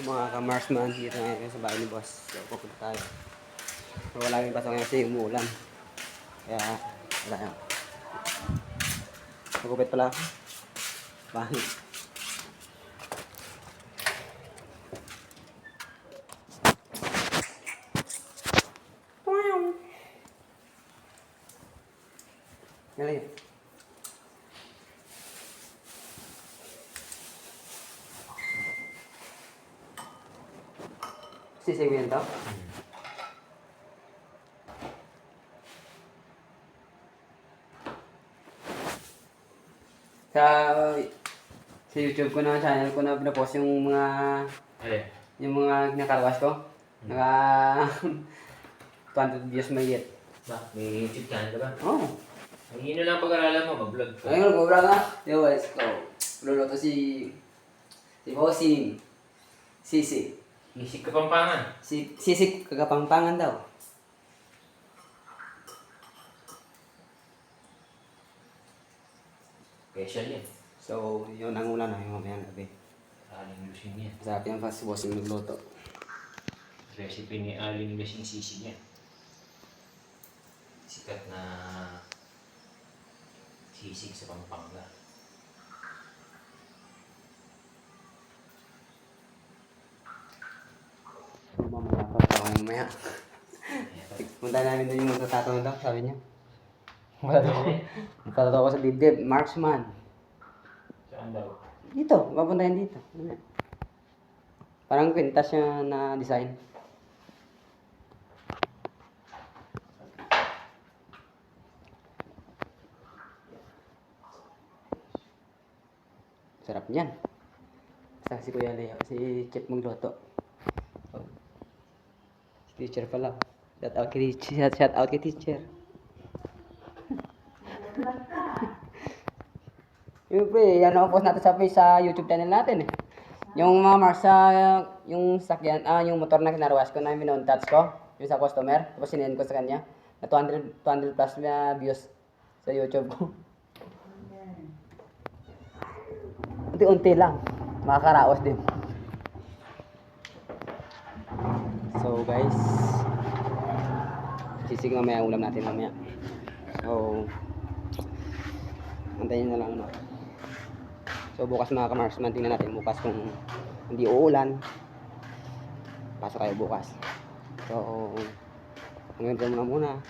Mga ka-Marsman, dito ngayon sa bahay ni Boss. So, pupunta tayo. So, wala kami pasok ngayon kasi umuulan. Kaya, wala yan. Magupit pala ako. Bakit? Yan yun. Sisig mo yan to? Sa YouTube ko na, channel ko na pinapost yung mga yung mga kinakalawas ko. Naka 200 views may hit. Ba? May YouTube channel ka ba? Oo. Ay, yun na lang pag-aralan mo, mag-vlog ka. Ayun, mag-vlog nga. Yo guys, ko. Luluto si Bossing. Sisig. Isip Kapampangan. Sisig Kagapampangan daw. Special yan. So, yun ang una na yung mamayang gabi. Aling Lusing yan. Masarap yan pa si Bossing nagluto. Recipe ni Aling Lusing sisig yan. Sikat na sisig sa Pampanga. So, mamaya pa ako mamaya. Punta namin doon yung magtatato daw, sabi niya. Magtatato ako sa dibdib, Marksman. Saan daw? Dito, papuntahin dito. Parang kwintas siya na design. Sarap niyan. Basta si Kuya Leo, si Chef magluto. Oh. Si teacher pala. Shout out kay teacher. Yung pre, yan ang post natin sa YouTube channel natin eh. Yung mga marks sa yung sakyan, yung motor na kinarawas ko na minountouch ko, yung sa customer, tapos sinend ko sa kanya. Na 200 plus na views sa YouTube ko. Unti-unti lang, makakaraos din. So guys, sisig mamaya ulam natin mamaya. So, antayin na lang no. So bukas mga ka-Marsman, tingnan natin bukas kung hindi uulan. Pasok kayo bukas. So, hanggang dyan muna.